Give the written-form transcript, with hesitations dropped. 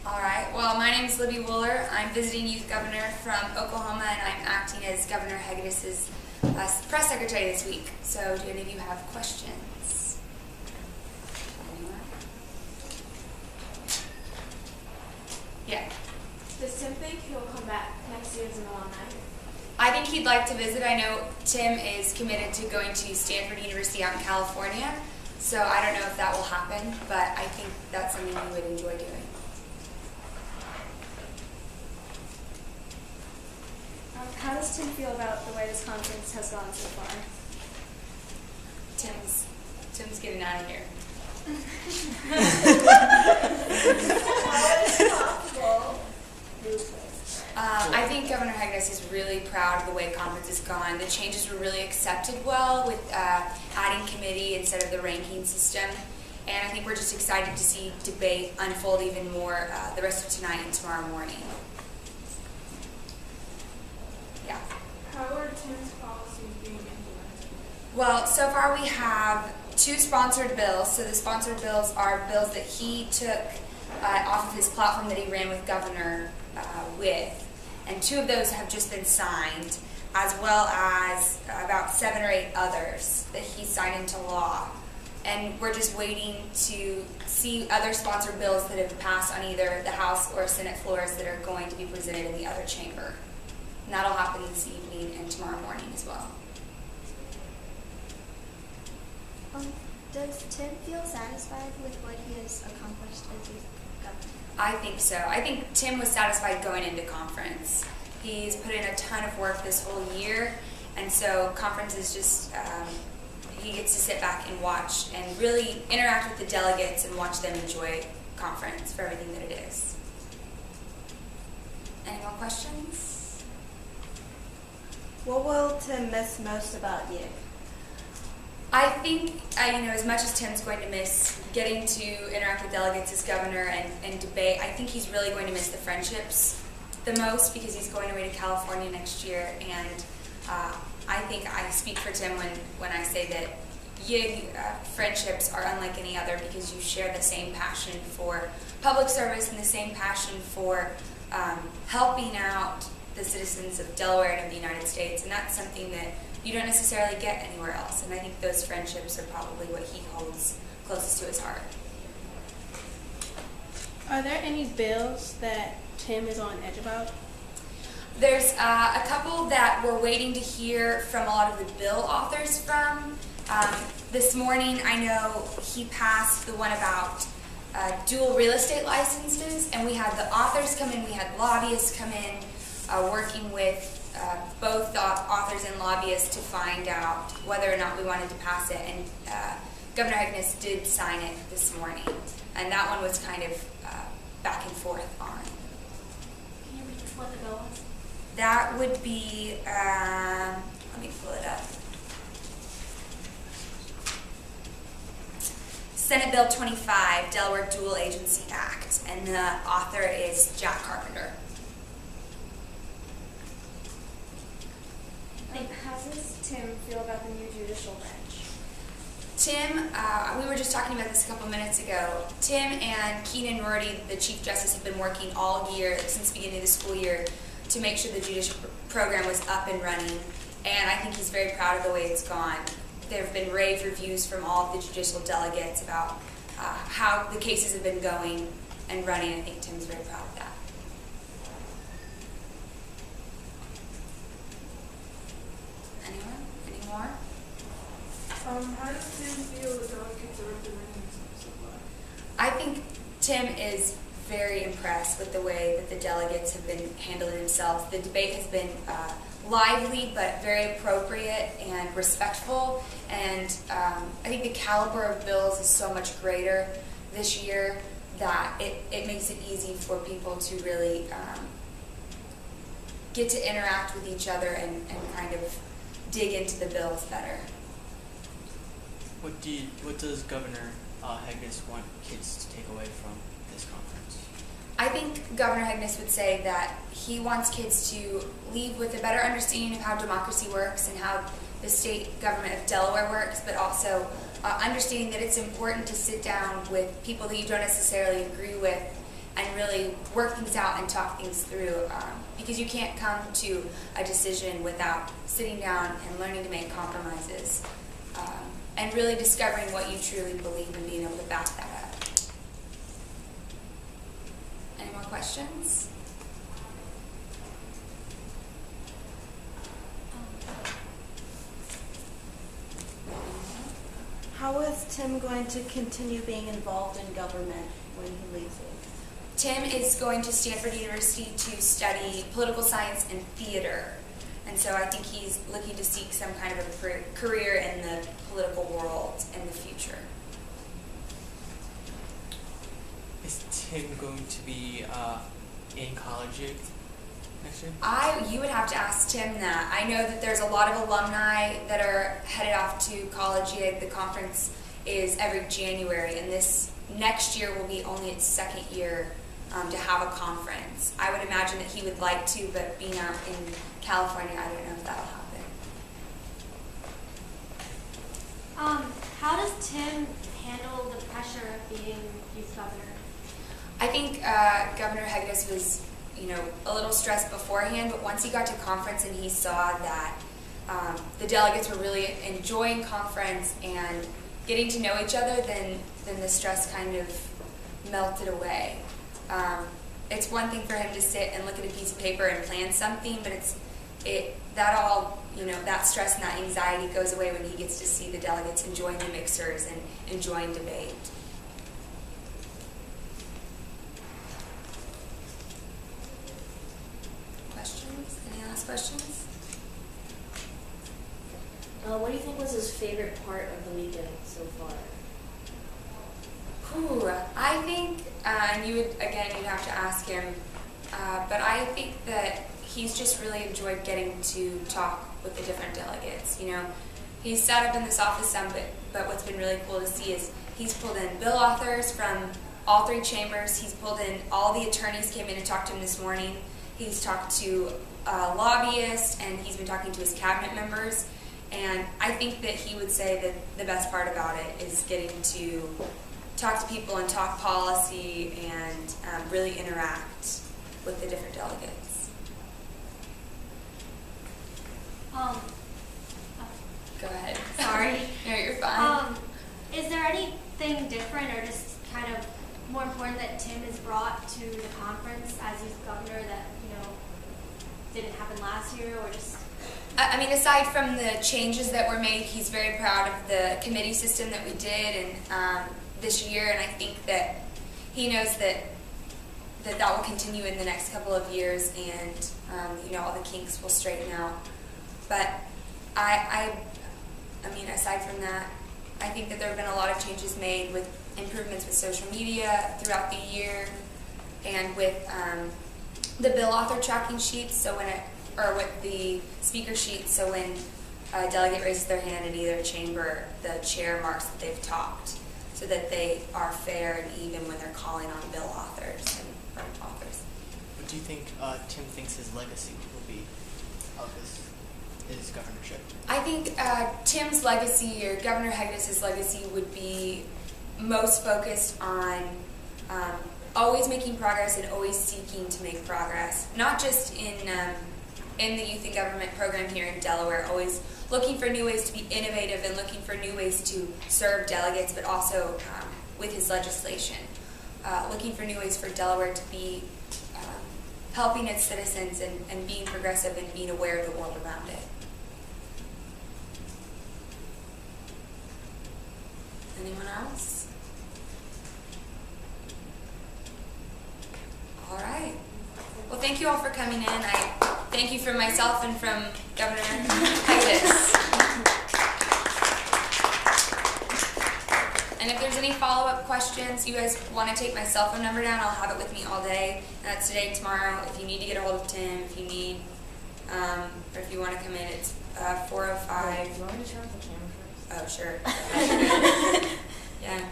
All right. Well, my name is Libby Wuller. I'm visiting youth governor from Oklahoma, and I'm acting as Governor Hegedus' press secretary this week. So, do any of you have questions? Anyone? Yeah. Does Tim think he'll come back next year as an alumni? I think he'd like to visit. I know Tim is committed to going to Stanford University out in California, so I don't know if that will happen, but I think that's something he would enjoy doing. How does Tim feel about the way this conference has gone so far? Tim's getting out of here. I think Governor Hegedus is really proud of the way conference has gone. The changes were really accepted well with adding committee instead of the ranking system. And I think we're just excited to see debate unfold even more the rest of tonight and tomorrow morning. Yeah. How are Tim's policies being implemented? Well, so far we have 2 sponsored bills. So the sponsored bills are bills that he took off of his platform that he ran with Govenror with. And 2 of those have just been signed, as well as about 7 or 8 others that he signed into law. And we're just waiting to see other sponsored bills that have passed on either the House or Senate floors that are going to be presented in the other chamber. And that'll happen this evening and tomorrow morning as well. Does Tim feel satisfied with what he has accomplished as youth governor? I think so. I think Tim was satisfied going into conference. He's put in a ton of work this whole year, and so conference is just, he gets to sit back and watch and really interact with the delegates and watch them enjoy conference for everything that it is. Any more questions? What will Tim miss most about YIG? I think, as much as Tim's going to miss getting to interact with delegates as governor and debate, I think he's really going to miss the friendships the most because he's going away to California next year. And I think I speak for Tim when I say that YIG friendships are unlike any other because you share the same passion for public service and the same passion for helping out the citizens of Delaware and of the United States. And that's something that you don't necessarily get anywhere else. And I think those friendships are probably what he holds closest to his heart. Are there any bills that Tim is on edge about? There's a couple that we're waiting to hear from a lot of the bill authors from. This morning, I know he passed the one about dual real estate licenses, and we had the authors come in, we had lobbyists come in, working with both the authors and lobbyists to find out whether or not we wanted to pass it, and Governor Hegedus did sign it this morning, and that one was kind of back and forth on. Can you read what the bill was? That would be, let me pull it up. Senate Bill 25, Delaware Dual Agency Act, and the author is Jack Carpenter. How does Tim feel about the new judicial bench? Tim, we were just talking about this a couple minutes ago. Tim and Keenan Rorty, the Chief Justice, have been working all year, since the beginning of the school year, to make sure the judicial program was up and running. And I think he's very proud of the way it's gone. There have been rave reviews from all of the judicial delegates about how the cases have been going and running. I think Tim's very proud of that. Anyone? Any more? How does Tim feel the delegates are representing themselves so far? I think Tim is very impressed with the way that the delegates have been handling themselves. The debate has been lively but very appropriate and respectful, and I think the caliber of bills is so much greater this year that it makes it easy for people to really get to interact with each other and kind of dig into the bills better. What does Governor Hegedus want kids to take away from this conference? I think Governor Hegedus would say that he wants kids to leave with a better understanding of how democracy works and how the state government of Delaware works, but also understanding that it's important to sit down with people that you don't necessarily agree with and really work things out and talk things through, because you can't come to a decision without sitting down and learning to make compromises, and really discovering what you truly believe and being able to back that up. Any more questions? How is Tim going to continue being involved in government when he leaves it? Tim is going to Stanford University to study political science and theater. And so I think he's looking to seek some kind of a career in the political world in the future. Is Tim going to be in college next year? You would have to ask Tim that. I know that there's a lot of alumni that are headed off to Ecology. The conference is every January, and this next year will be only its second year to have a conference. I would imagine that he would like to, but being out in California, I don't know if that'll happen. How does Tim handle the pressure of being youth governor? I think Governor Hegedus was, a little stressed beforehand, but once he got to conference and he saw that the delegates were really enjoying conference and getting to know each other, then the stress kind of melted away. It's one thing for him to sit and look at a piece of paper and plan something, but that stress and that anxiety goes away when he gets to see the delegates enjoying the mixers and enjoying debate. Questions? Any last questions? What do you think was his favorite part of the weekend so far? I think, and you'd have to ask him, but I think that he's just really enjoyed getting to talk with the different delegates. He's sat up in this office some, but what's been really cool to see is he's pulled in bill authors from all three chambers. He's pulled in all the attorneys came in and talked to him this morning. He's talked to lobbyists, and he's been talking to his cabinet members. And I think that he would say that the best part about it is getting to talk to people and talk policy and really interact with the different delegates. Go ahead. Sorry. No, you're fine. Is there anything different or just kind of more important that Tim has brought to the conference as youth governor that, didn't happen last year, or just... I mean, aside from the changes that were made, he's very proud of the committee system that we did and this year, and I think that he knows that will continue in the next couple of years, and all the kinks will straighten out. But I mean, aside from that, I think that there have been a lot of changes made with improvements with social media throughout the year, and with the bill author tracking sheets. So with the speaker sheets, so when a delegate raises their hand in either chamber, the chair marks that they've talked, so that they are fair and even when they're calling on bill authors and firm authors. What do you think Tim thinks his legacy will be of his governorship? I think Tim's legacy, or Governor Hegedus' legacy, would be most focused on always making progress and always seeking to make progress, not just in the Youth in Government program here in Delaware, always looking for new ways to be innovative and looking for new ways to serve delegates, but also with his legislation, looking for new ways for Delaware to be helping its citizens and being progressive and being aware of the world around it. Anyone else? All right. Well, thank you all for coming in. I thank you from myself and from Governor Hegedus. And if there's any follow-up questions, you guys want to take my cell phone number down, I'll have it with me all day. And that's today, tomorrow. If you need to get a hold of Tim, if you need, or if you want to come in, it's 405. Do you want me to turn off the camera first? Oh, sure. Yeah.